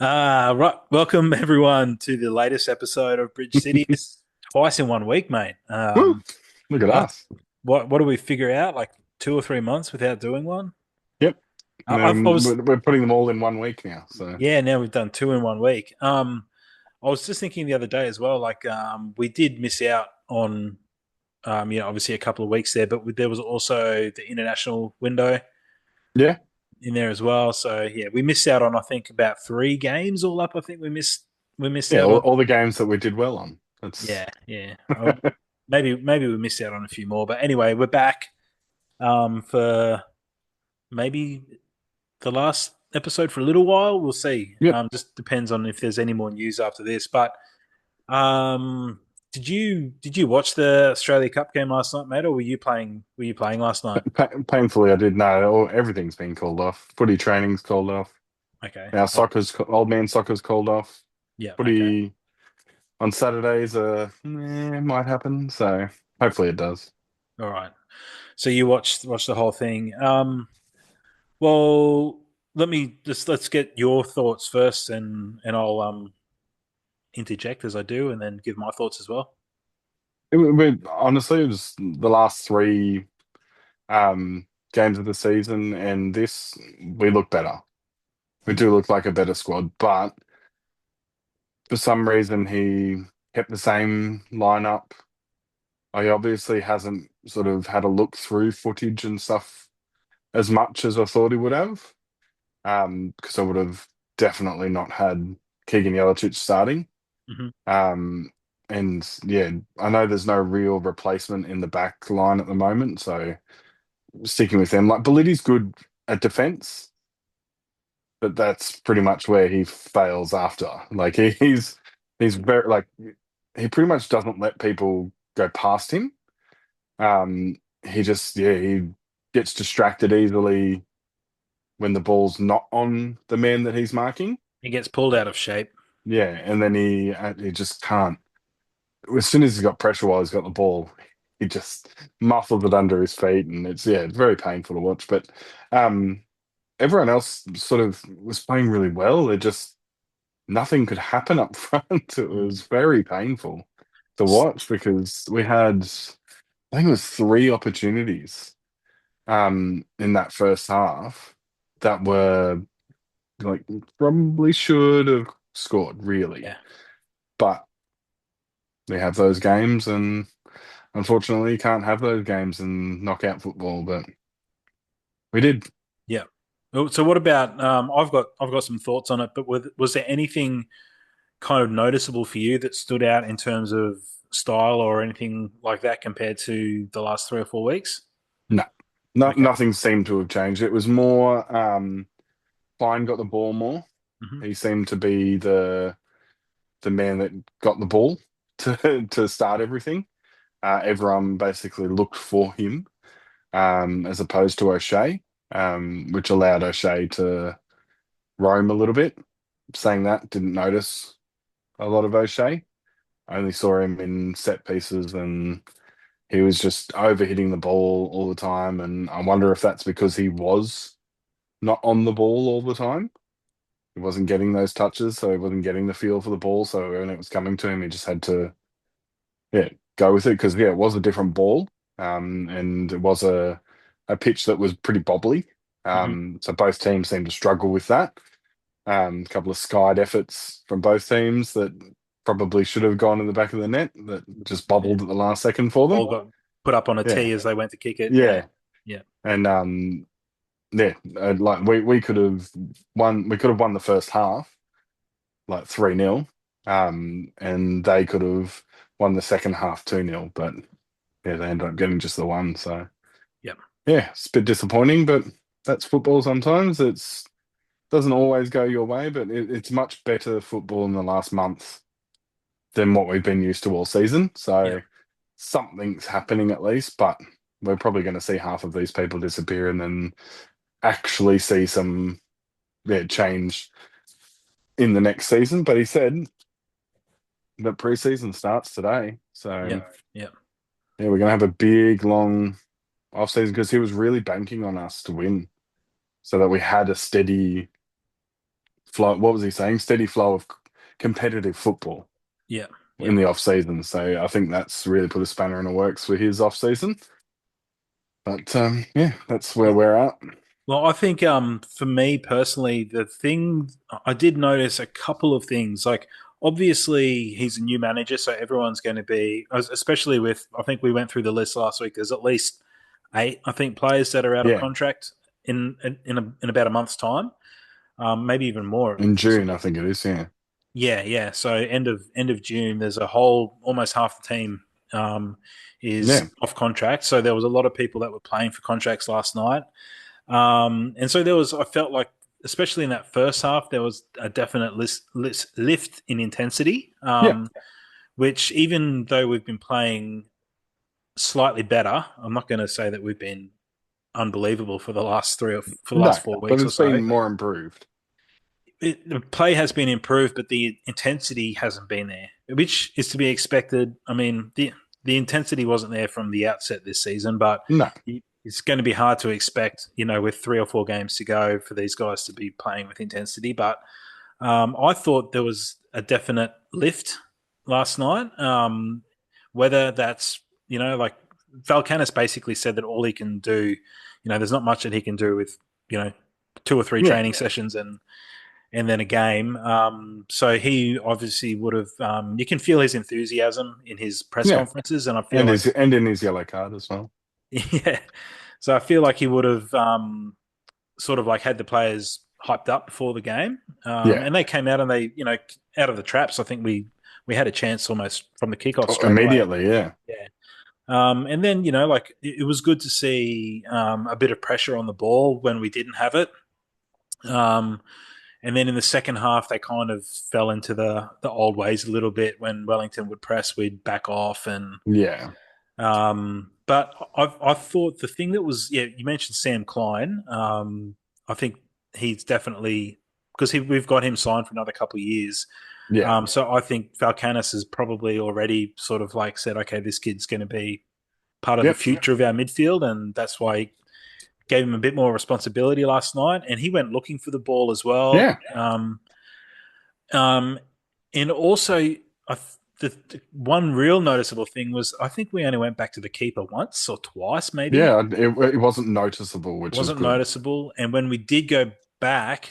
Right. Welcome everyone to the latest episode of Bridge Cities. Twice in 1 week, mate. Woo! Look at Uh, us. what do we figure out? Like 2 or 3 months without doing one? Yep. I was We're putting them all in 1 week now. So Yeah. Now we've done two in 1 week. I was just thinking the other day as well. Like, we did miss out on, obviously a couple of weeks there, but there was also the international window yeah, in there as well. So yeah, we missed out on I think about 3 games all up. I think we missed yeah, out on. all the games that we did well on. That's Yeah, yeah. Maybe we missed out on a few more, but anyway, we're back for maybe the last episode for a little while. We'll see. yep. Just depends on if there's any more news after this. But um, did you watch the Australia Cup game last night, mate, or were you playing last night? Painfully, I did know. Everything's been called off. Footy training's called off. Okay. Now Oh, old man soccer's called off. yeah. Okay. Footy on Saturdays, might happen. So hopefully it does. All right. So you watched the whole thing. Well, let's get your thoughts first, and I'll interject as I do, and then give my thoughts as well. Honestly, it was the last three games of the season, and this we look better. We do look like a better squad, but for some reason he kept the same lineup. He obviously hasn't sort of had a look through footage and stuff as much as I thought he would have. Because I would have definitely not had Keegan Jeličić starting. Hmm. Um, and yeah, I know there's no real replacement in the back line at the moment, so sticking with them. Like Belitti's good at defense, but that's pretty much where he fails after. Like he's very like he pretty much doesn't let people go past him. He just he gets distracted easily when the ball's not on the man that he's marking. He gets pulled out of shape. Yeah, and then he just can't. As soon as he's got pressure while he's got the ball, he just muffles it under his feet, and it's very painful to watch. But um, everyone else sort of was playing really well. It just nothing could happen up front. It Mm. was very painful to watch because we had, I think it was three opportunities in that first half that were like probably should have scored really. Yeah, But we have those games and unfortunately you can't have those games in knockout football, but we did. yeah. So what about? I've got some thoughts on it, but was there anything kind of noticeable for you that stood out in terms of style or anything like that compared to the last 3 or 4 weeks? No, Okay. nothing seemed to have changed. It was more Fine got the ball more. Hmm. He seemed to be the man that got the ball to start everything. Everyone basically looked for him as opposed to O'Shea, which allowed O'Shea to roam a little bit. Saying that, didn't notice a lot of O'Shea. I only saw him in set pieces and he was just overhitting the ball all the time. And I wonder if that's because he was not on the ball all the time. He wasn't getting those touches, so he wasn't getting the feel for the ball. So when it was coming to him, he just had to, yeah, go with it because yeah, it was a different ball, and it was a pitch that was pretty bobbly. Hmm. So both teams seemed to struggle with that. A couple of skied efforts from both teams that probably should have gone in the back of the net that just Yeah. bobbled at the last second for them. Ball got put up on a Yeah, tee as they went to kick it. Yeah. yeah, Yeah. and yeah, like we could have won. We could have won the first half like 3-0, and they could have won the second half 2-0, but yeah, they ended up getting just the one. So Yeah. yeah, it's a bit disappointing, but that's football sometimes. It's doesn't always go your way, but it's much better football in the last month than what we've been used to all season. Yeah. So something's happening at least, but we're probably going to see half of these people disappear and then actually see some change in the next season. But he said that preseason starts today. Yeah. So Yeah. yeah, we're going to have a big, long off season because he was really banking on us to win so that we had a steady flow. What was he saying? Steady flow of competitive football Yeah, in yeah. the off season. So I think that's really put a spanner in the works for his off season. But yeah, that's where we're at. Well, I think for me personally, the thing I did notice a couple of things. Like obviously he's a new manager, so everyone's going to be, especially with I think we went through the list last week. There's at least eight, I think, players that are out of Yeah, contract in about a month's time, maybe even more. in June, I think it is. Yeah, Yeah, yeah. So end of June, there's a whole almost half the team um, yeah, is off contract. So there was a lot of people that were playing for contracts last night. And so there was, I felt like, especially in that first half, there was a definite lift in intensity, yeah, which even though we've been playing slightly better, I'm not going to say that we've been unbelievable for the last for the no, last 4 weeks but or it's so. been more improved. The play has been improved, but the intensity hasn't been there, which is to be expected. I mean, the intensity wasn't there from the outset this season, but No, it's going to be hard to expect, with 3 or 4 games to go for these guys to be playing with intensity. But I thought there was a definite lift last night. Whether that's, like Valkanis basically said that all he can do, there's not much that he can do with, 2 or 3 yeah, training sessions and then a game. So he obviously would have. You can feel his enthusiasm in his press yeah, conferences, and I feel like, and in his yellow card as well. yeah. So I feel like he would have sort of like had the players hyped up before the game, Yeah, and they came out and they, out of the traps. I think we had a chance almost from the kickoff oh, straight away. immediately. Yeah, Yeah. And then like it was good to see a bit of pressure on the ball when we didn't have it. Um, And then in the second half, they kind of fell into the old ways a little bit. When Wellington would press, we'd back off. And yeah, but I thought the thing that was, yeah, you mentioned Sam Klein. I think he's definitely, because we've got him signed for another couple of years. yeah, So I think Valkanis has probably already sort of like said, okay, this kid's going to be part of the yep, future of our midfield, and that's why he gave him a bit more responsibility last night. And he went looking for the ball as well. yeah, Um, and also, the one real noticeable thing was I think we only went back to the keeper once or twice, maybe. yeah. It wasn't noticeable, It which was wasn't good. noticeable. And when we did go back,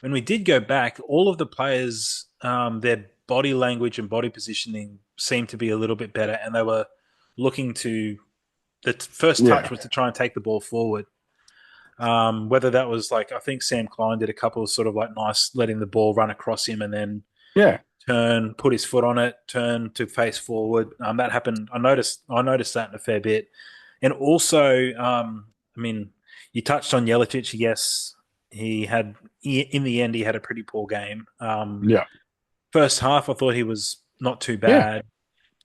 all of the players, their body language and body positioning seemed to be a little bit better, and they were looking to. The first touch Yeah, was to try and take the ball forward. Whether that was like, I think Sam Klein did a couple of sort of like nice letting the ball run across him and then yeah, turn, put his foot on it, turn to face forward. That happened. I noticed that in a fair bit, and also, I mean, you touched on Jelitic. Yes, he had. In the end, he had a pretty poor game. yeah, First half, I thought he was not too yeah. bad.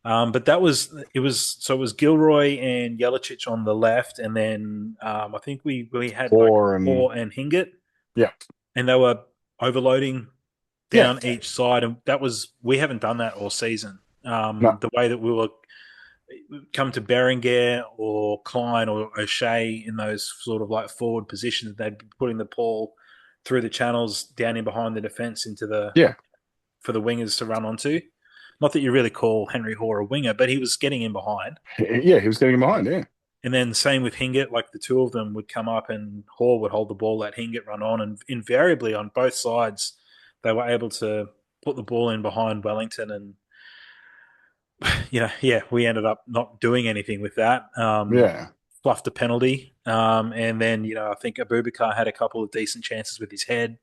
But that was it was so it was Gilroy and Jelic on the left, and then I think we had like Or and Moore and Hingett, yeah, and they were overloading yeah. down each side, and we haven't done that all season. No, The way that we were come to Berenguer or Klein or O'Shea in those sort of like forward positions, they'd be putting the ball through the channels down in behind the defence into the yeah, for the wingers to run onto. Not that you really call Henry Hoare a winger, but he was getting in behind. yeah. He was getting behind. Yeah, And then same with Hingett, like the two of them would come up and Hoare would hold the ball, let Hingett run on, and invariably on both sides they were able to put the ball in behind Wellington, and yeah, we ended up not doing anything with that. yeah, Fluffed a penalty, and then I think Abubakar had a couple of decent chances with his head,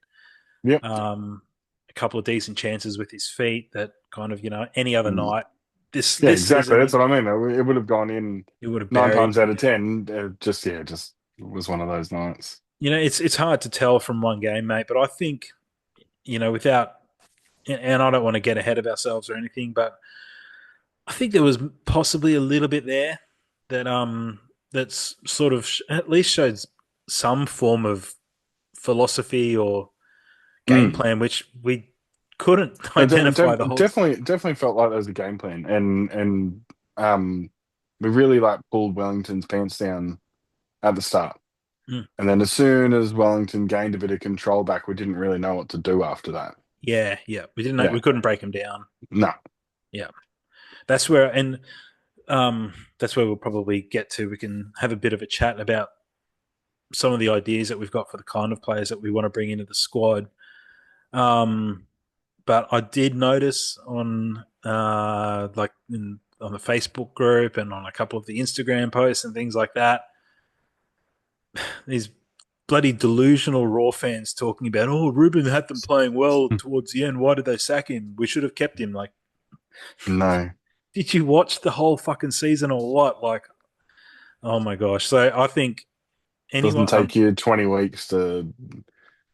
yep, a couple of decent chances with his feet that kind of any other mm, night this yeah. this Exactly. season That's what I mean. It would have gone in he would have nine buried. times out of ten. Just yeah, just was one of those nights. It's hard to tell from one game, mate. But I think without, and I don't want to get ahead of ourselves or anything, but I think there was possibly a little bit there that's sort of at least showed some form of philosophy or game Mm. plan, which we couldn't identify the whole. Definitely felt like there was a game plan, um, we really like pulled Wellington's pants down at the start. Mm. And then as soon as Wellington gained a bit of control back, we didn't really know what to do after that. Yeah, yeah. We didn't know, Yeah. we couldn't break him down. No. Yeah. That's where and that's where we'll probably get to. We can have a bit of a chat about some of the ideas that we've got for the kind of players that we want to bring into the squad. Um, but I did notice on on the Facebook group and on a couple of the Instagram posts and things like that, these bloody delusional Raw fans talking about, oh, Ruben had them playing well towards the end. Why did they sack him? We should have kept him. Like, No. did you watch the whole fucking season or what? Like, oh my gosh. So I think Doesn't anyone, take you 20 weeks to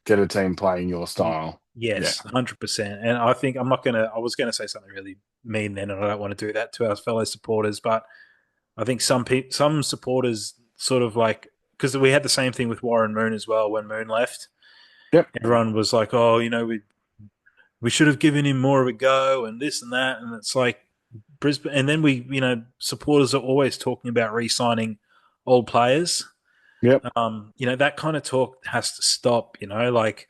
get a team playing your style. Yeah. yes, 100%. And I think I was gonna say something really mean then, and I don't want to do that to our fellow supporters, but I think some supporters sort of like, because we had the same thing with Warren Moon as well when Moon left. Yep. Everyone was like, "Oh, we should have given him more of a go," and this and that, and it's like Brisbane. And then supporters are always talking about re-signing old players. Yep. That kind of talk has to stop. Like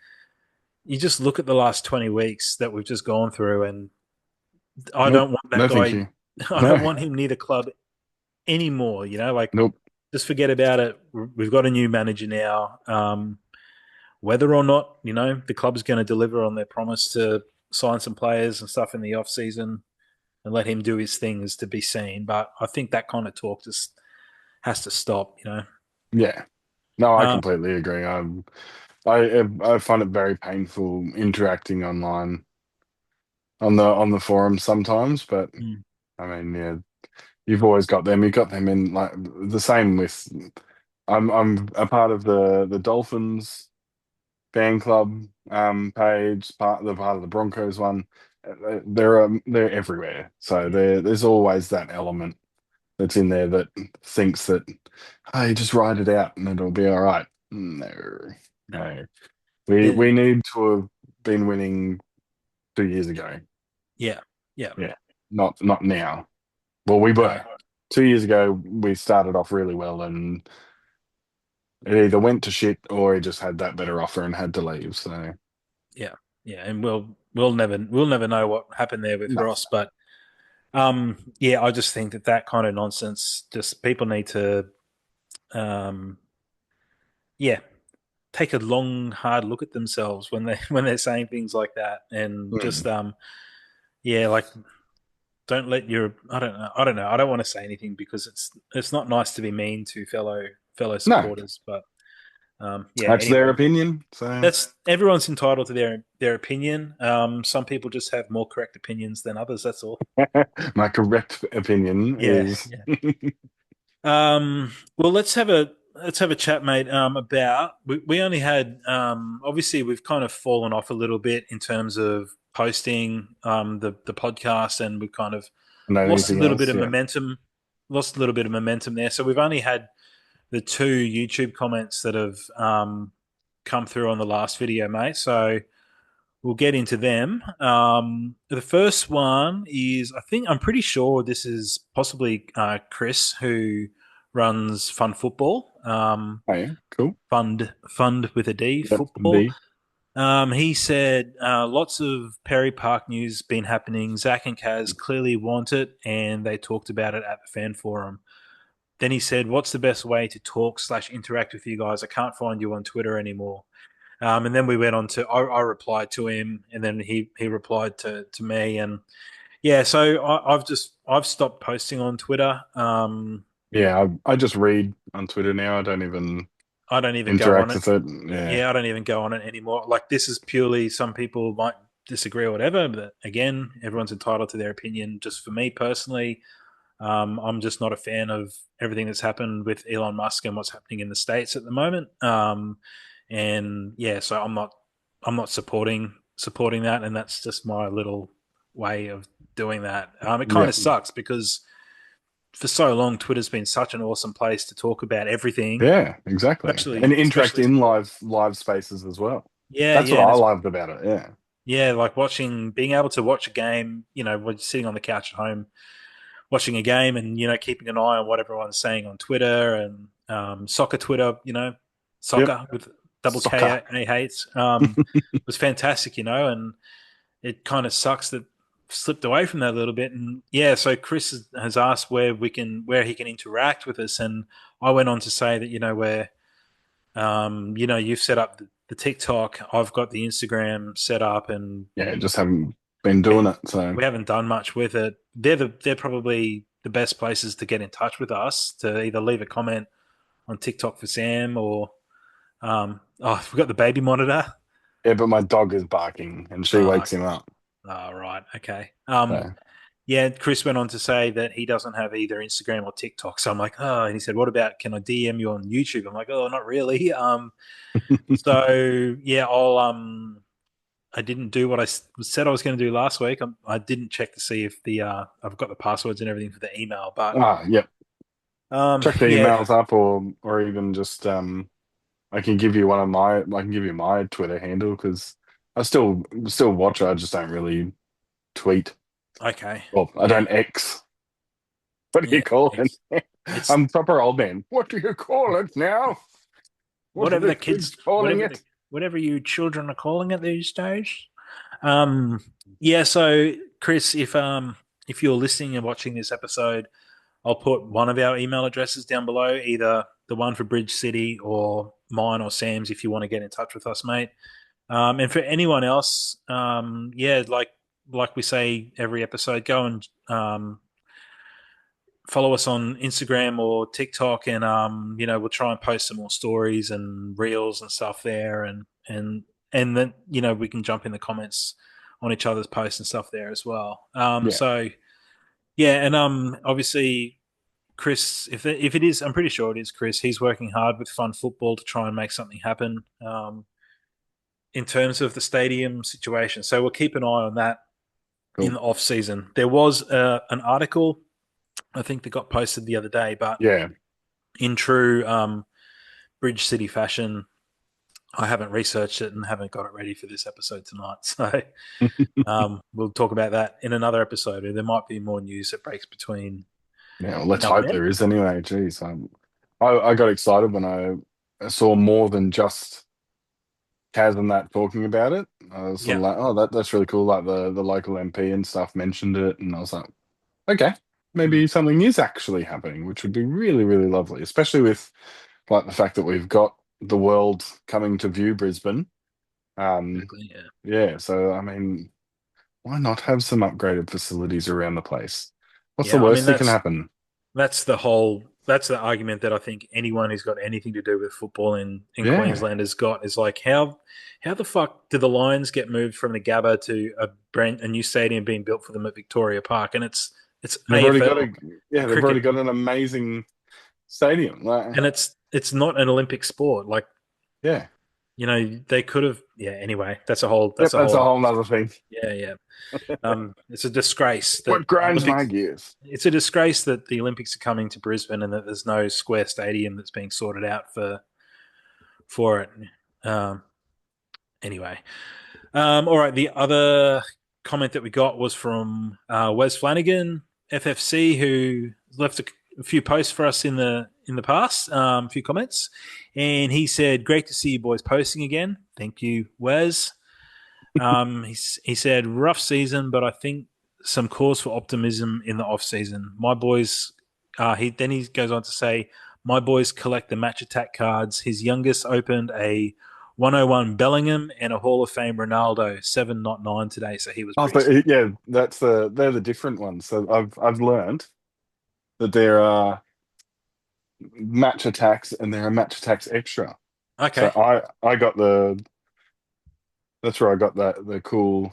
you just look at the last 20 weeks that we've just gone through, and I Nope. don't want that No, thank guy. you. I don't No. want him near the club anymore. Like Nope. just forget about it. We've got a new manager now. Whether or not the club's going to deliver on their promise to sign some players and stuff in the off season and let him do his thing is to be seen. But I think that kind of talk just has to stop. Yeah. No, I Um, completely agree. I find it very painful interacting online on the forum sometimes, but mm, I mean, yeah, you've always got them. You've got them in like the same with. I'm a part of the Dolphins fan club page, part of the Broncos one. They're everywhere. So yeah, there's always that element that's in there that thinks that, hey, just write it out and it'll be all right. No, no, no. We it, need to have been winning 2 years ago. yeah, yeah, Yeah, not now. Well, we no, were 2 years ago. We started off really well, and it either went to shit or he just had that better offer and had to leave. So yeah, yeah, and we'll never know what happened there with no, Ross, but yeah, I just think that kind of nonsense. Just people need to, um, yeah, take a long, hard look at themselves when they when they're saying things like that, and just mm, yeah, like don't let your I don't know. I don't want to say anything because it's not nice to be mean to fellow no, supporters, but yeah. that's their Anyway, opinion. So that's everyone's entitled to their opinion. Some people just have more correct opinions than others. That's all. my correct opinion Yeah, is yeah. Well, let's have a chat, mate. About we only had obviously we've kind of fallen off a little bit in terms of posting the podcast, and we've kind of and lost a anything little bit else. of Yeah, momentum. Lost a little bit of momentum there. So we've only had the two YouTube comments that have come through on the last video, mate. So we'll get into them. The first one is, I'm pretty sure this is possibly Chris, who runs Fun Football. oh, yeah, cool. Fund with a D, Yep, football. D. He said lots of Perry Park news been happening. Zach and Kaz clearly want it, and they talked about it at the fan forum. Then he said, "What's the best way to talk/interact with you guys? I can't find you on Twitter anymore." And then we went on to I replied to him, and then he replied to me, and yeah. So I've stopped posting on Twitter. Yeah, I just read on Twitter now. I don't even I don't even go on interact it. with it. Yeah, Yeah, I don't even go on it anymore. Like this is purely some people might disagree or whatever, but again, everyone's entitled to their opinion. Just for me personally, I'm just not a fan of everything that's happened with Elon Musk and what's happening in the states at the moment. And yeah, so I'm not supporting that, and that's just my little way of doing that. It kind yeah, of sucks because for so long Twitter's been such an awesome place to talk about everything, yeah, exactly. And interact especially in sport. live spaces as well. Yeah, That's what yeah, and I it's loved about it. Yeah, yeah, like being able to watch a game. When you're sitting on the couch at home watching a game and keeping an eye on what everyone's saying on Twitter and soccer Twitter. Yep. soccer with double Soccer. K A H, was fantastic, and it kind of sucks that slipped away from that a little bit. And yeah, so Chris has asked where he can interact with us, and I went on to say that where you've set up the TikTok, I've got the Instagram set up, and Yeah, just haven't been doing we it. So we haven't done much with it. They're probably the best places to get in touch with us, to either leave a comment on TikTok for Sam, or we've got the baby monitor. yeah, but my dog is barking and she Oh, wakes him up. right, okay. So Yeah, Chris went on to say that he doesn't have either Instagram or TikTok. So I'm like, oh, and he said, what about, can I DM you on YouTube? I'm like, oh, not really. So yeah, I didn't do what said I was going to do last week. I didn't check to see if I've got the passwords and everything for the email, but yep. Check the yeah, emails up, or even just I can give you I can give you my Twitter handle because I still watch it. I just don't really tweet. okay, Well, I yeah, don't X. What do you yeah. call it? It's I'm proper old man. What do you call it now? What are whatever the the kids kids, calling it? whatever you children are calling it these days. Um, yeah. So Chris, if you're listening and watching this episode, I'll put one of our email addresses down below, either the one for Bridge City or mine or Sam's, if you want to get in touch with us, mate. And for anyone else, yeah, like we say every episode, go and follow us on Instagram or TikTok, and we'll try and post some more stories and reels and stuff there, and then we can jump in the comments on each other's posts and stuff there as well. Yeah, So yeah, and obviously Chris, if it is, I'm pretty sure it is Chris. He's working hard with Fun Football to try and make something happen in terms of the stadium situation. So we'll keep an eye on that in cool. the off season. There was an article I think that got posted the other day, but Yeah, in true Bridge City fashion, I haven't researched it and haven't got it ready for this episode tonight. So we'll talk about that in another episode. Or there might be more news that breaks between yeah. Well, let's now and hope then. there is anyway. Geez, I got excited when I saw more than just Kaz and that talking about it. I was sort Yeah, of like, oh, that's really cool. Like the local MP and stuff mentioned it, and I was like, okay, mm, maybe something is actually happening, which would be really, really lovely, especially with like the fact that we've got the world coming to view Brisbane. exactly. Yeah. Yeah, so I mean, why not have some upgraded facilities around the place? What's the Yeah, I mean worst that can happen? that's the argument that I think anyone who's got anything to do with football in Yeah, Queensland has got, is like, how the fuck did the Lions get moved from the Gabba to a new stadium being built for them at Victoria Park, and it's they've already got AFL, a they've already cricket, got an amazing stadium. Like, and it's not an Olympic sport. Like, yeah, they could have. Yeah. Anyway, yep, that's a that's whole a other. whole nother thing. Yeah, yeah. It's a disgrace that What the grinds my Olympics. gears? It's a disgrace that the Olympics are coming to Brisbane and that there's no square stadium that's being sorted out for it. Um, anyway, all right. The other comment that we got was from Wes Flanagan, FFC, who left a few posts for us in the past, a few comments, and he said, "Great to see you boys posting again. Thank you, Wes." He said, rough season, but I think some cause for optimism in the off season. My boys, he goes on to say, my boys collect the match attack cards. His youngest opened a 101 Bellingham and a Hall of Fame Ronaldo, 7 not 9 today, so he was Oh, pretty so stoked. yeah, they're the different ones. So I've learned that there are match attacks and there are match attacks extra. So Okay. I got that's where I got the cool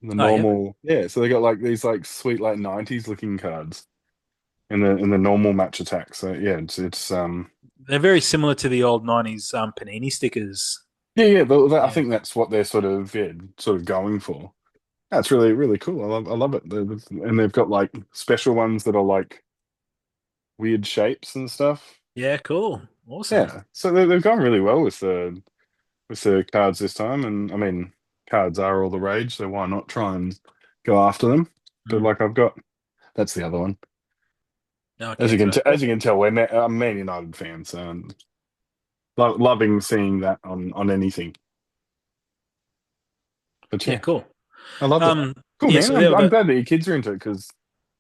the Oh yeah. normal, yeah. So they got like these like sweet like 90s looking cards in the normal match attack. So yeah, it's They're very similar to the old 90s Panini stickers. yeah, I Yeah. think that's what they're sort of going for. That's really really cool. I love it. And they've got like special ones that are like weird shapes and stuff. Yeah, cool. Awesome. Yeah, so they've gone really well with the cards this time, and I mean, cards are all the rage, so why not try and go after them? But Mm. like I've got, that's the other one. Okay, so As you can tell, I'm Man United fan, so Loving seeing that on anything. But Yeah, yeah, cool. I loved it. Um, Cool, yeah, man. so there, I'm but glad that your kids are into it because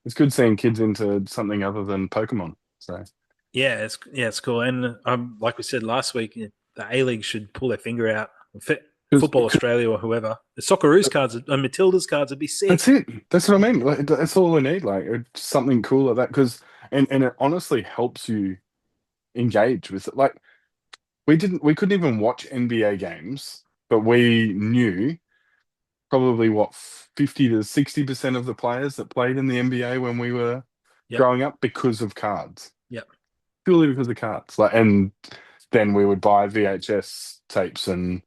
it's good seeing kids into something other than Pokemon. So, it's cool. And like we said last week, the A League should pull their finger out. because Football Australia or whoever, the Socceroos cards and Matilda's cards would be that's sick. it. That's what I mean. Like, that's all we need. Like it's something cool like that. Because and it honestly helps you engage with it. Like we couldn't even watch NBA games, but we knew probably what 50 to 60% of the players that played in the NBA when we were Yep, growing up because of cards. yep, Purely because of cards. Like and then we would buy VHS tapes and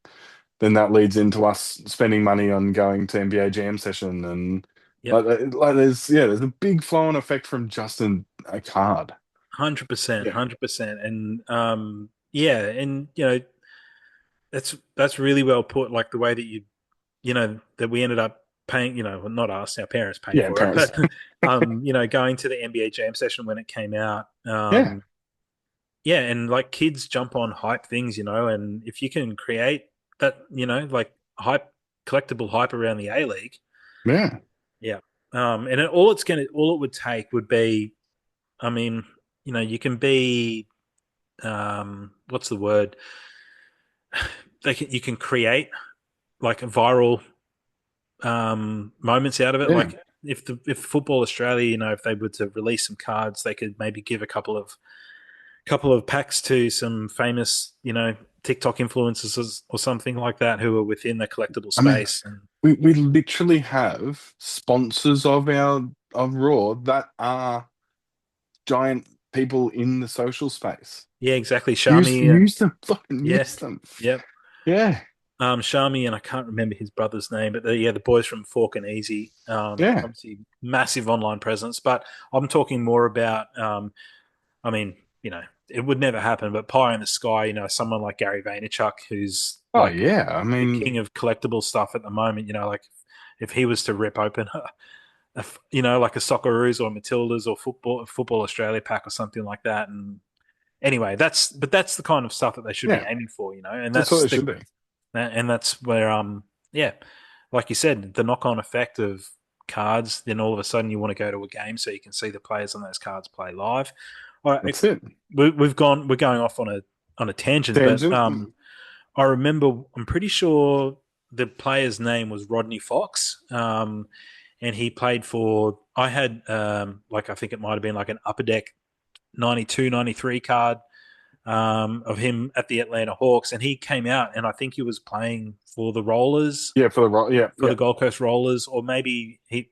then that leads into us spending money on going to NBA Jam session and yep. there's a big flow on effect from just a card. 100%, Yeah. 100%. And yeah, and that's really well put. Like the way that that we ended up paying. Well, not us, our parents paid Yeah, for it, parents. but going to the NBA Jam session when it came out. Yeah. Yeah, and like kids jump on hype things, and if you can create that, like hype, collectible hype around the A League, Yeah. yeah. And all it would take would be, I mean, you can be, what's the word? You can create like a viral moments out of it. Yeah. Like if Football Australia, if they were to release some cards, they could maybe give a couple of packs to some famous, TikTok influencers or something like that who are within the collectible I mean, space. And we literally have sponsors of Raw that are giant people in the social space. yeah, exactly. Use Shami, use them, fucking yeah, use them. yep. Yeah. Shami and I can't remember his brother's name, but the boys from Fork and Easy, Yeah. obviously massive online presence. But I'm talking more about, I mean, it would never happen, but pie in the sky, someone like Gary Vaynerchuk, who's Oh like yeah. I the mean, king of collectible stuff at the moment. Like if he was to rip open, like a Socceroos or Matildas or Football Australia pack or something like that. And anyway, that's the kind of stuff that they should be yeah, aiming for, and that's what it should be. that's where yeah, like you said, the knock on effect of cards. Then all of a sudden you want to go to a game so you can see the players on those cards play live. All right, That's it. we're going off on a tangent, but Tangent. I remember, I'm pretty sure the player's name was Rodney Fox, and he played for. I had like I think it might have been like an Upper Deck 92, 93 card of him at the Atlanta Hawks, and he came out, and I think he was playing for the Rollers, Yeah, for the yeah, for yeah. the Gold Coast Rollers, or maybe he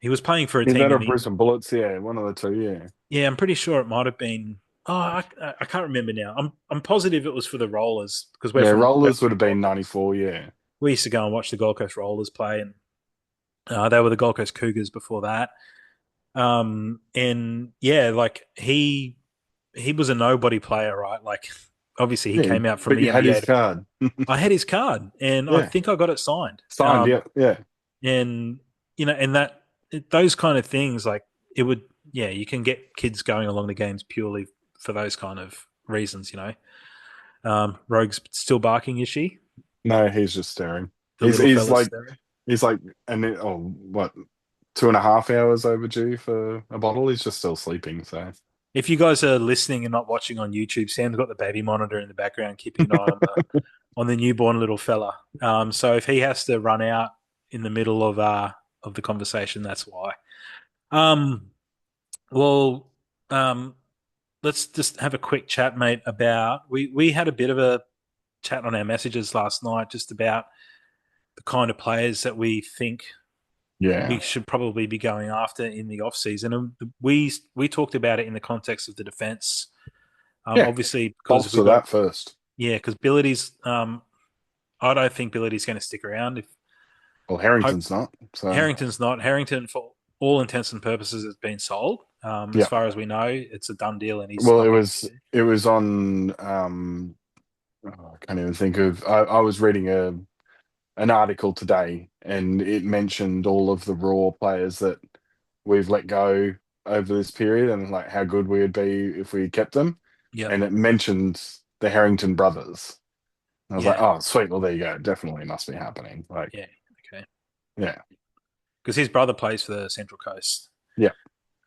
was playing for a Is team that in or the. Brisbane Bullets? Yeah, one of the two. Yeah, Yeah, I'm pretty sure it might have been. Oh, I can't remember now. I'm positive it was for the Rollers because we're yeah. from Rollers would have been 94. Yeah, we used to go and watch the Gold Coast Rollers play, and they were the Gold Coast Cougars before that. And yeah, like he was a nobody player, right? Like obviously he yeah. came out from But the you had his NBA. card. I had his card, and I Yeah, think I got it signed. signed. Yeah, yeah. And and those kind of things, like it would, yeah, you can get kids going along the games purely for those kind of reasons. Rogue's still barking, is she? No, he's just staring. The little He's fella's like staring. he's like what 2.5 hours overdue for a bottle. He's just still sleeping. So If you guys are listening and not watching on YouTube, Sam's got the baby monitor in the background, keeping an eye on the newborn little fella. So if he has to run out in the middle of the conversation, that's why. Um, well, um, let's just have a quick chat, mate. About we had a bit of a chat on our messages last night, just about the kind of players that we think we yeah, should probably be going after in the off season, and we talked about it in the context of the defense. yeah. Obviously, because we Bolster got that first. yeah, because Billity's. I don't think Billity's going to stick around. If Well, Hope Harrington's not. So Harrington's not, Harrington for all intents and purposes has been sold. As yeah. far as we know, it's a done deal, and he's Well, not going to be there. it was on. I can't even think of. I was reading an article today, and it mentioned all of the Raw players that we've let go over this period, and like how good we would be if we kept them. Yep. And it mentioned the Harrington brothers. I was like, Yeah, oh, sweet. Well, there you go. Definitely must be happening. Like, yeah, okay. yeah, Because his brother plays for the Central Coast. yeah,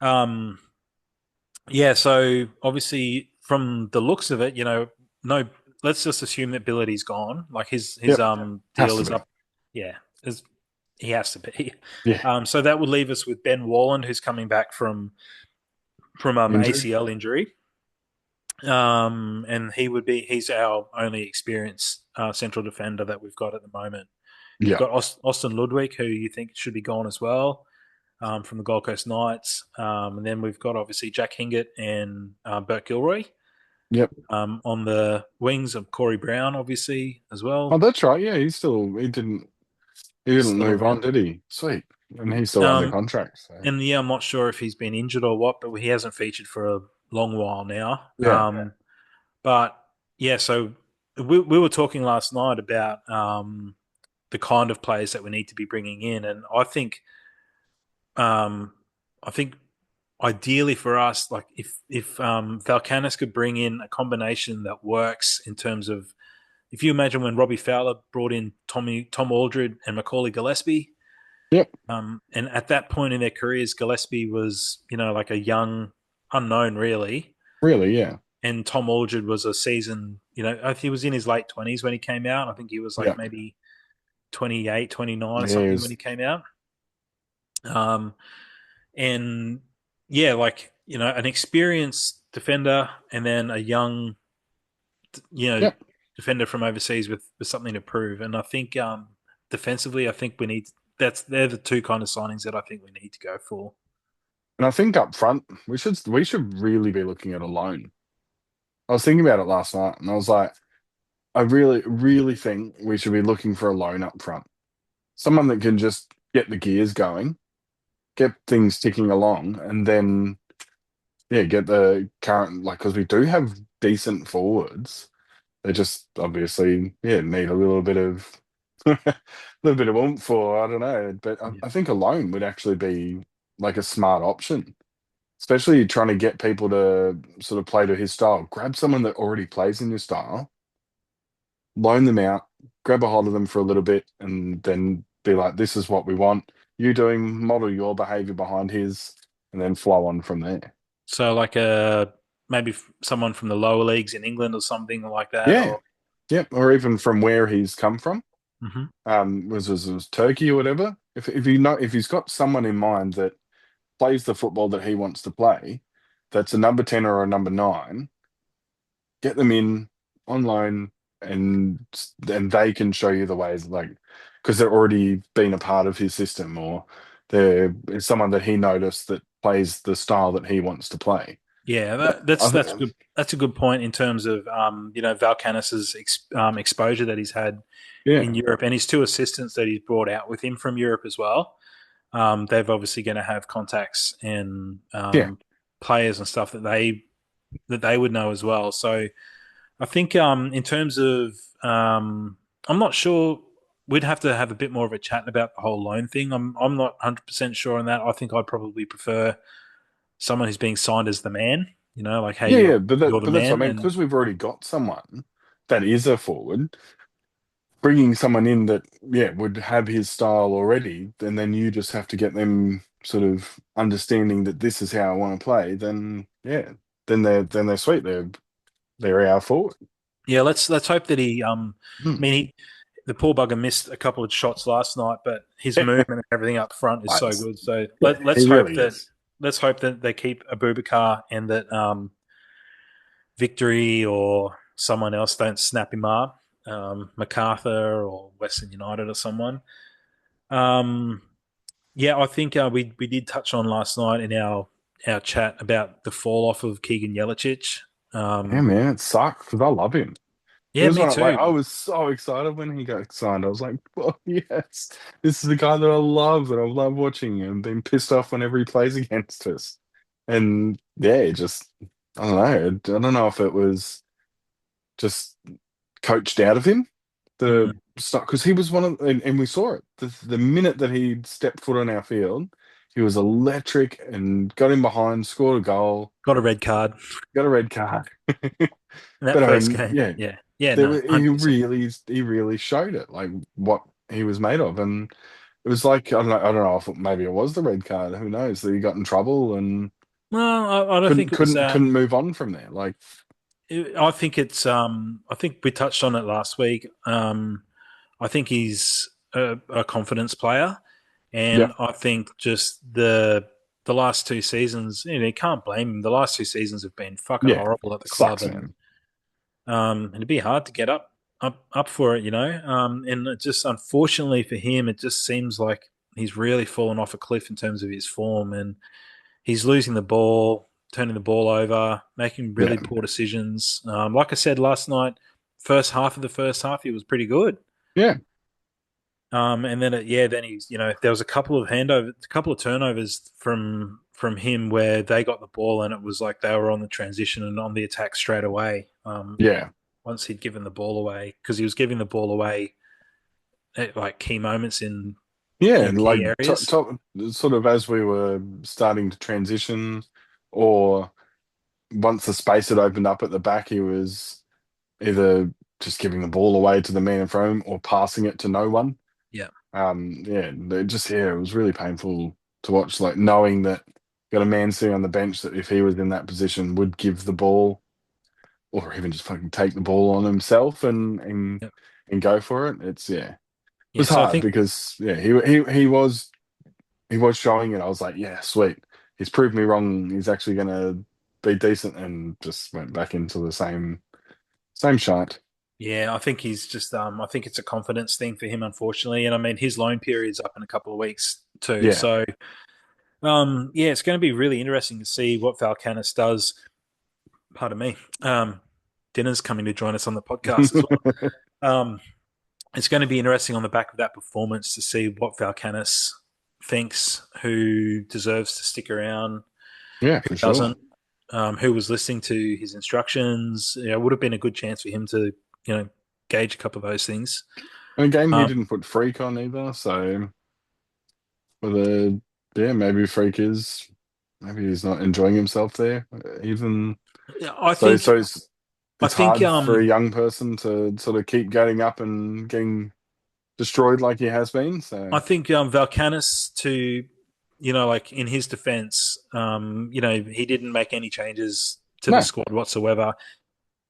Um, yeah, so obviously from the looks of it, no, let's just assume that Billity's gone. Like his yep. Has deal to is be. up. Yeah, he has to be. Yeah, So that would leave us with Ben Warland, who's coming back from injury. ACL injury. And he's our only experienced central defender that we've got at the moment. We've Yeah, got Austin Ludwig, who you think should be gone as well, from the Gold Coast Knights. And then we've got obviously Jack Hingett and Bert Gilroy. yep. On the wings of Corey Brown, obviously, as Oh, well, that's right. Yeah, he didn't still move on, around. did he? Sweet. And he's still under Um, contract. So and yeah, I'm not sure if he's been injured or what, but he hasn't featured for a long while now. yeah, But yeah, so we were talking last night about the kind of players that we need to be bringing in, and um, I think ideally for us, like if Valkanis could bring in a combination that works in terms of if you imagine when Robbie Fowler brought in Tom Aldred and Macaulay Gillespie, yep. and at that point in their careers, Gillespie was like a young unknown really, Really, yeah, and Tom Aldred was a seasoned, I think he was in his late 20s when he came out. I think he was like yeah. maybe 28, 29 or Yeah, he something when was, he came out. Um, and yeah, like an experienced defender and then a young you know, yep. defender from overseas with something to prove. And I think defensively, I think they're the two kind of signings that I think we need to go for. And I think up front, we should really be looking at a loan. I was thinking about it last night, and I was like, I really, really think we should be looking for a loan up front. Someone that can just get the gears going, get things ticking along, and then yeah, get the current like because we do have decent forwards. They just obviously yeah need a little bit of a little bit of oomph or I don't know. But I, Yeah. I think a loan would actually be like a smart option, especially trying to get people to sort of play to his style. Grab someone that already plays in your style, loan them out, grab a hold of them for a little bit, and then be like, "This is what we want. You doing model your behavior behind his, and then flow on from there." So like maybe someone from the lower leagues in England or something like that, Yeah, or yep, or even from where he's come from. Mhm. Was Turkey or whatever. If you know if he's got someone in mind that plays the football that he wants to play, that's a number 10 or a number 9, get them in on loan and they can show you the ways like because they're already been a part of his system or they're someone that he noticed that plays the style that he wants to play. Yeah, I that's think, good. That's a good point in terms of Valkanis's exposure that he's had in yeah, Europe, and his two assistants that he's brought out with him from Europe as well. They've obviously going to have contacts and yeah, players and stuff that they would know as well. So I think in terms of I'm not sure. We'd have to have a bit more of a chat about the whole loan thing. I'm not 100% sure on that. I think I'd probably prefer someone who's being signed as the man. Like hey, yeah, yeah. you're the But that's what man, I mean and because we've already got someone that is a forward. Bringing someone in that yeah would have his style already, and then you just have to get them sort of understanding that this is how I want to play. Then yeah, then they're sweet. They're our forward. yeah, let's hope that he. I Hmm. mean, the poor bugger missed a couple of shots last night, but his movement and everything up front is so Nice. good. So Yeah, he really is. let's hope that they keep Abubakar and that Victory or someone else don't snap him up, MacArthur or Western United or someone. Um, yeah, I think we did touch on last night in our chat about the fall off of Keegan Yelich. Yeah, Um, man, it sucks because I love him. It yeah, was me one of like too. I was so excited when he got signed. I was like, "Oh yes, this is the guy that I love, that I love watching, and being pissed off whenever he plays against us." And yeah, it just I don't know. I don't know if it was just coached out of him the Mm. stuff because he was one of and we saw it the minute that he stepped foot on our field, He was electric and got him behind, scored a goal, Got a red card got a red card. in that But first game. yeah, Yeah, yeah, there no, were, 100%. he really showed it, like what he was made of, and it was like I don't know if maybe it was the red card. Who knows that he got in trouble and Well, I don't think it was that. couldn't move on from there. Like, I think it's. I think we touched on it last week. I think he's a confidence player, yeah, and I think just the last two seasons, you can't blame him. The last two seasons have been fucking yeah, horrible at the club, sucks, and man. it'd be hard to get up for it, And it just unfortunately for him, it just seems like he's really fallen off a cliff in terms of his form, and he's losing the ball, turning the ball over, making Yeah, really poor decisions. Like I said last night, first half of the first half, he was pretty good. yeah, And then then he's there was a couple of turnovers from him where they got the ball and it was like they were on the transition and on the attack straight away. yeah, Once he'd given the ball away because he was giving the ball away at like key moments in yeah. And like key areas. sort of as we were starting to transition, or once the space had opened up at the back, he was either just giving the ball away to the man in front of him or passing it to no one. Yeah, Yeah, it was really painful to watch, like knowing that got a man sitting on the bench that if he was in that position would give the ball or even just fucking take the ball on himself yeah, and go for it. It yeah. was So I hard think because yeah, he was showing it. I was like, yeah, sweet. He's proved me wrong. He's actually gonna be decent, and just went back into the same shite. Yeah, I think he's just. I think it's a confidence thing for him, unfortunately. And I mean, his loan period's up in a couple of weeks too. Yeah. So, yeah, it's going to be really interesting to see what Valkanis does. Pardon me. Dinner's coming to join us on the podcast as well. Um, it's going to be interesting on the back of that performance to see what Valkanis thinks, who deserves to stick around, Yeah, who for sure. doesn't, who was listening to his instructions. It would have been a good chance for him to, gauge a couple of those things. And a game he Um, didn't put Freak on either, so whether yeah, maybe he's not enjoying himself there. Even yeah, I so, think, I it's think, hard for a young person to sort of keep getting up and getting destroyed like he has been. So I think Valkanis to, like in his defense, he didn't make any changes to the no, squad whatsoever.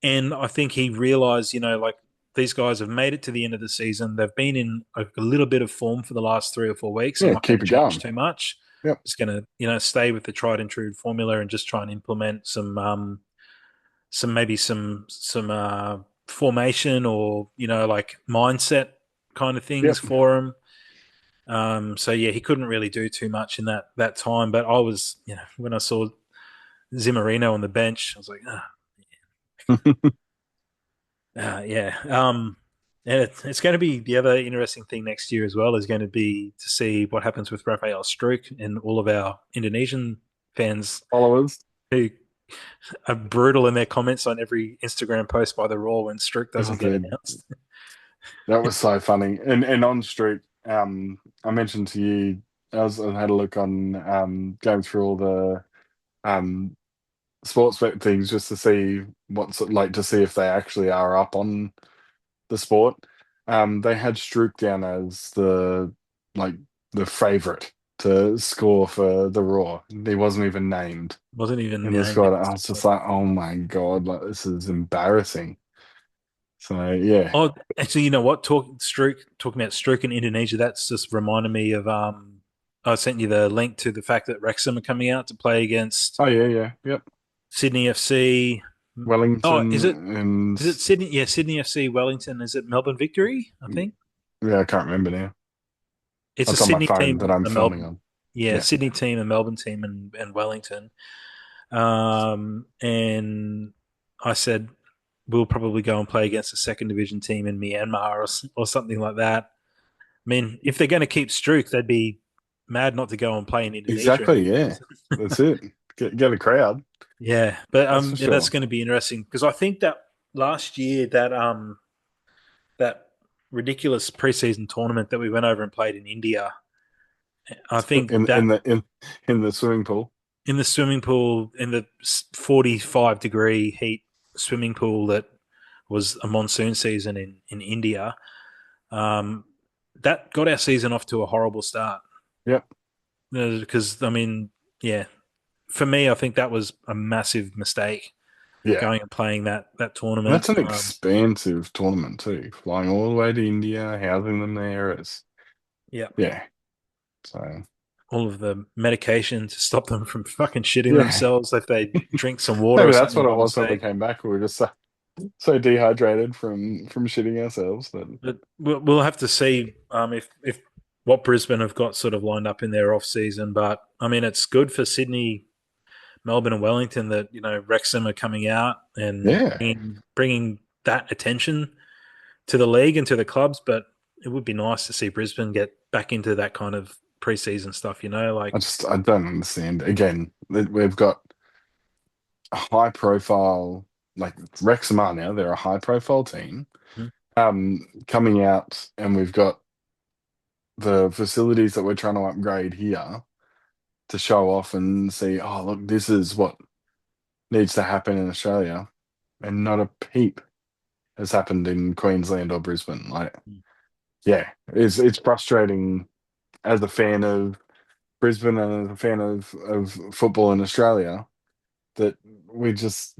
And I think he realized, like these guys have made it to the end of the season. They've been in a little bit of form for the last 3 or 4 weeks. I'm yeah, not going keep to it change going. too much. Yep. Just going to, stay with the tried and true formula and just try and implement some formation or like mindset kind of things Yep. for him. So yeah, he couldn't really do too much in that time. But I was, when I saw Zimmerino on the bench, I was like, yeah. And it's going to be the other interesting thing next year as well is going to be to see what happens with Rafael Struik and all of our Indonesian fans Followers. who are brutal in their comments on every Instagram post by the Roar when Struik Oh, doesn't get dude, announced. that was so funny. And on street, I mentioned to you, I had a look on going through all the um sports bet things just to see what's it like, to see if they actually are up on the sport. They had Stroop down as like the favorite to score for the Raw. He wasn't even named Wasn't even in the named in squad. the I was just squad. like, oh my God, like this is embarrassing. So yeah. Oh, actually, you know what? Talking about Struik in Indonesia, that's just reminded me of I sent you the link to the fact that Wrexham are coming out to play against Oh yeah, yeah, yep. Sydney FC. Oh, is Wellington and it Sydney? Yeah, Sydney FC, Wellington. Is it Melbourne Victory? I think yeah, I can't remember now. it's a That's on my Sydney phone that team, I'm a filming Melbourne. on. Yeah, Yeah. Sydney team, a Melbourne team, and Wellington. And I said we'll probably go and play against a second division team in Myanmar or something like that. I mean, if they're going to keep Strook, they'd be mad not to go and play in Indonesia Exactly, anyways. yeah. That's it. Get a crowd. Yeah, but That's for yeah, that's sure. going to be interesting because I think that last year that ridiculous preseason tournament that we went over and played in India, I think in that in the swimming pool. in the swimming pool, in the 45-degree heat swimming pool that was a monsoon season in India, um, that got our season off to a horrible start. Yep. Because, I mean, yeah, for me, I think that was a massive mistake Yeah. going and playing that And tournament. that's an expansive tournament too. Flying all the way to India, housing them there. It's Yeah, yeah. So all of the medication to stop them from fucking shitting yeah. themselves if they drink some water or Maybe that's something what it by was when we mistake. came back. We were just so dehydrated from shitting ourselves that But we'll have to see if what Brisbane have got sort of lined up in their off season. But I mean, it's good for Sydney, Melbourne, and Wellington that Wrexham are coming out and yeah. bringing that attention to the league and to the clubs. But it would be nice to see Brisbane get back into that kind of preseason stuff. Like I don't understand. Again, we've got a high profile like Wrexham are now. They're a high profile team. hmm, Coming out, and we've got the facilities that we're trying to upgrade here to show off and see, oh, look, this is what needs to happen in Australia. And not a peep has happened in Queensland or Brisbane. Like, yeah, it's frustrating as a fan of Brisbane and as a fan of football in Australia that we just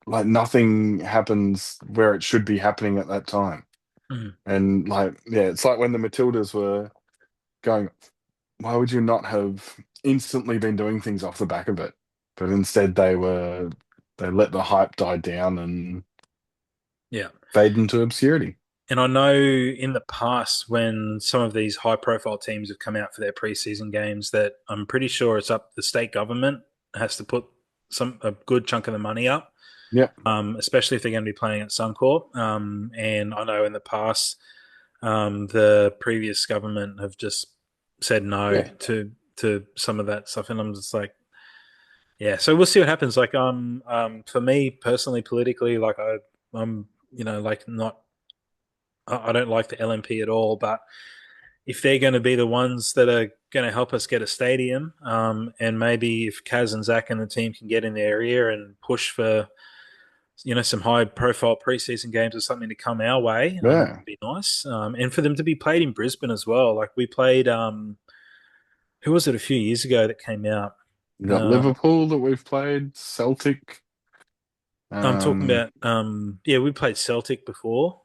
like nothing happens where it should be happening at that time. hmm, And like, yeah, it's like when the Matildas were going, why would you not have instantly been doing things off the back of it? But instead they let the hype die down and yeah. fade into obscurity. And I know in the past when some of these high profile teams have come out for their preseason games that I'm pretty sure it's up the state government has to put a good chunk of the money up, Yep. especially if they're going to be playing at Suncorp. And I know in the past the previous government have just said no Yeah. to some of that stuff, and I'm just like, yeah. So we'll see what happens. Like, for me personally, politically, like I'm like not. I don't like the LNP at all, but if they're going to be the ones that are going to help us get a stadium, and maybe if Kaz and Zach and the team can get in their ear and push for some high profile preseason games or something to come our way, Yeah. it'd be nice. And for them to be played in Brisbane as well. Like we played, who was it a few years ago that came out? You got Um, Liverpool that we've played, Celtic. I'm talking Um, about, yeah, we played Celtic before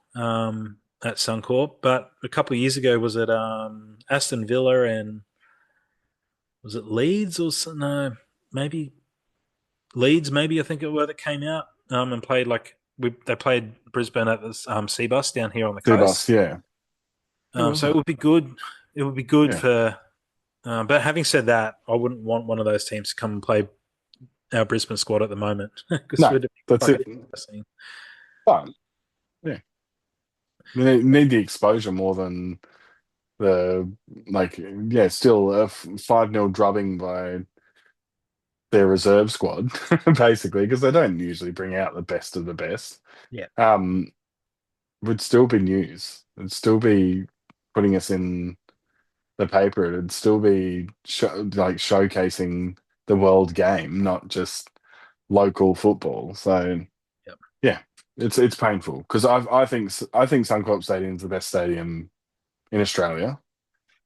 at Suncorp, but a couple of years ago was it Aston Villa and was it Leeds or no, maybe Leeds, maybe I think it were that came out and played like they played Brisbane at this Seabus down here on the Seabus, coast. yeah. Who was So it it? would be good. It would be good Yeah. for. But having said that, I wouldn't want one of those teams to come and play our Brisbane squad at the moment because No, we'd be that's fucking it. embarrassing. But yeah. Need the exposure more than the like yeah, still a 5-0 drubbing by their reserve squad, basically, because they don't usually bring out the best of the best. Yeah, Um, would still be news. It'd still be putting us in the paper. It'd still be like showcasing the world game, not just local football. So yeah, yeah, it's painful because I think Suncorp Stadium is the best stadium in Australia.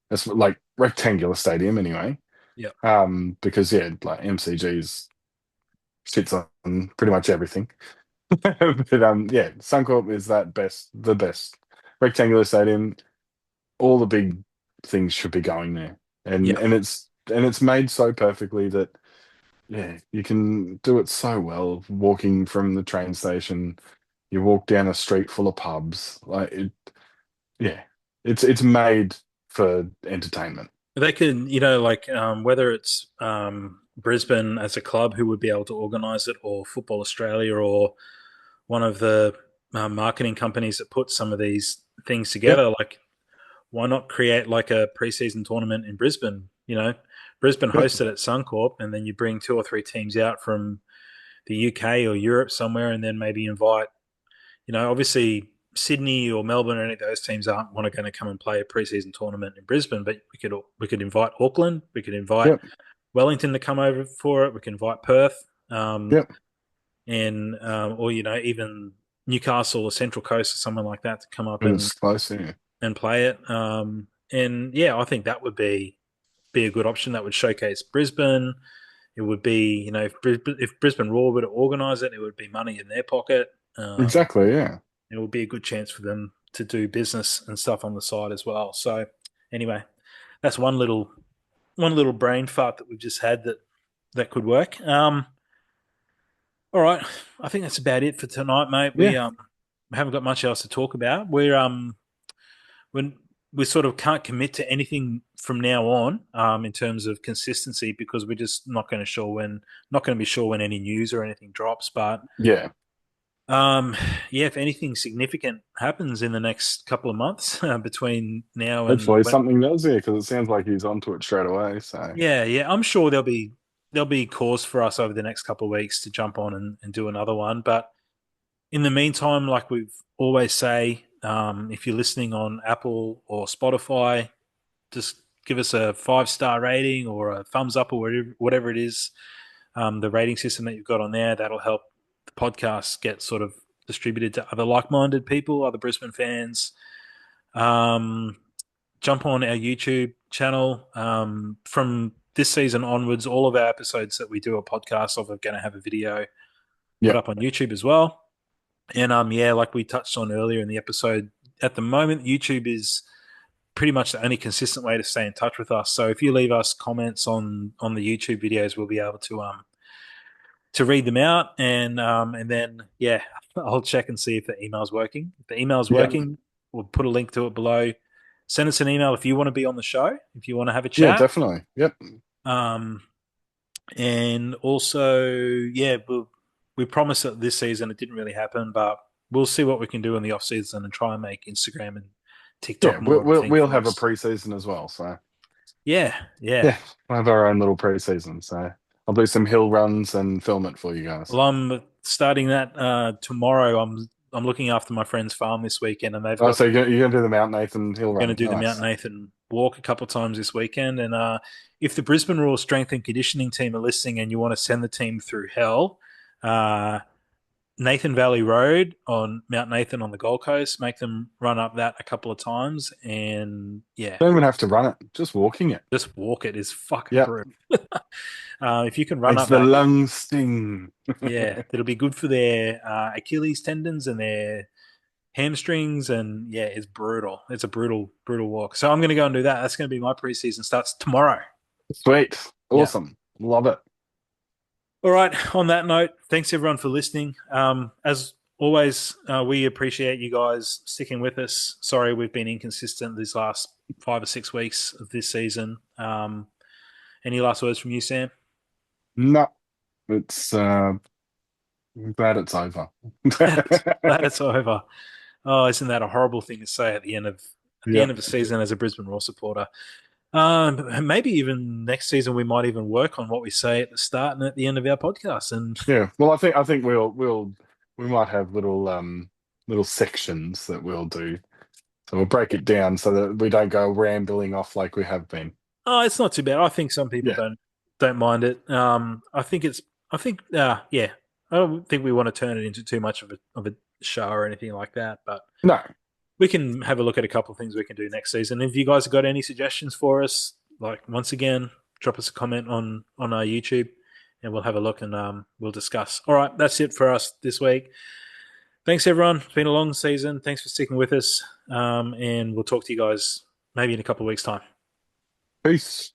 It's like rectangular stadium anyway. yeah, Because yeah, like MCG's sits on pretty much everything. But yeah, Suncorp is the best rectangular stadium. All the big things should be going there, and yeah. it's made so perfectly that yeah, you can do it so well. Walking from the train station, you walk down a street full of pubs, like it. Yeah, it's made for entertainment. They could, like whether it's Brisbane as a club who would be able to organise it, or Football Australia, or one of the marketing companies that put some of these things Yep, together. Like, why not create like a preseason tournament in Brisbane? Brisbane yep, hosted at Suncorp, and then you bring two or three teams out from the UK or Europe somewhere, and then maybe invite. Obviously Sydney or Melbourne or any of those teams aren't want to going to come and play a preseason tournament in Brisbane, but we could invite Auckland, we could invite Yep. Wellington to come over for it, we can invite Perth, Yep. and or even Newcastle or Central Coast or someone like that to come up It was close, yeah. and play it. And yeah, I think that would be a good option. That would showcase Brisbane. It would be, if Brisbane Roar were to organise it, it would be money in their pocket. Exactly, yeah. It would be a good chance for them to do business and stuff on the side as well. So anyway, that's one little brain fart that we've just had that could work. All right, I think that's about it for tonight, mate. Yeah. We haven't got much else to talk about. When we sort of can't commit to anything from now on in terms of consistency because we're just not going to be sure when any news or anything drops. But Yeah. yeah, if anything significant happens in the next couple of months between now and Hopefully something does, yeah, because it sounds like he's onto it straight away. So yeah, I'm sure there'll be cause for us over the next couple of weeks to jump on and do another one. But in the meantime, like we've always say, if you're listening on Apple or Spotify, just give us a 5-star rating or a thumbs up or whatever it is. The rating system that you've got on there, that'll help the podcast get sort of distributed to other like-minded people, other Brisbane fans. Um, Jump on our YouTube channel. From this season onwards, all of our episodes that we do a podcast of are going to have a video put yeah, up on YouTube as well. And yeah, like we touched on earlier in the episode, at the moment, YouTube is pretty much the only consistent way to stay in touch with us. So if you leave us comments on the YouTube videos, we'll be able to read them out, and then yeah, I'll check and see if the email's working. If the email's yeah, working, we'll put a link to it below. Send us an email if you want to be on the show, if you want to have a yeah, chat. definitely. Yep. Um, and also, yeah, we promised that this season it didn't really happen, but we'll see what we can do in the off season and try and make Instagram and Yeah, TikTok we'll more of a we'll, thing we'll for have a us. preseason as well. So Yeah, yeah. yeah, we'll have our own little preseason. So I'll do some hill runs and film it for you guys. Well, I'm starting that tomorrow. I'm looking after my friend's farm this weekend, and they've Oh, got so you're gonna do the Mount Nathan hill going to run? do the Mount Nice. Nathan walk a couple of times this weekend. And if the Brisbane Roar strength and conditioning team are listening, and you want to send the team through hell, uh, Nathan Valley Road on Mount Nathan on the Gold Coast, make them run up that a couple of times, and yeah, Don't even have to run it; just walking it. just walk it is fucking Yep, brutal. If you can run makes up the that, lungs sting. yeah, it'll be good for their Achilles tendons and their hamstrings, and yeah, it's brutal. It's a brutal walk. So I'm going to go and do that. That's going to be my preseason. Starts tomorrow. Sweet, Yeah. awesome, love it. All right. On that note, thanks everyone for listening. As always, we appreciate you guys sticking with us. Sorry we've been inconsistent these last 5 or 6 weeks of this season. Any last words from you, Sam? No, it's I'm glad it's over. Glad it's over. Oh, isn't that a horrible thing to say at the end Yep. of a season as a Brisbane Roar supporter? Maybe even next season we might even work on what we say at the start and at the end of our podcast. And Yeah. Well, I think we might have little sections that we'll do. So we'll break it down so that we don't go rambling off like we have been. oh, it's not too bad. I think some people Yeah. don't mind it. Yeah. I don't think we want to turn it into too much of a show or anything like that. But No. we can have a look at a couple of things we can do next season. If you guys have got any suggestions for us, like once again, drop us a comment on our YouTube, and we'll have a look and we'll discuss. All right, that's it for us this week. Thanks everyone. It's been a long season. Thanks for sticking with us, and we'll talk to you guys maybe in a couple of weeks' time. Peace.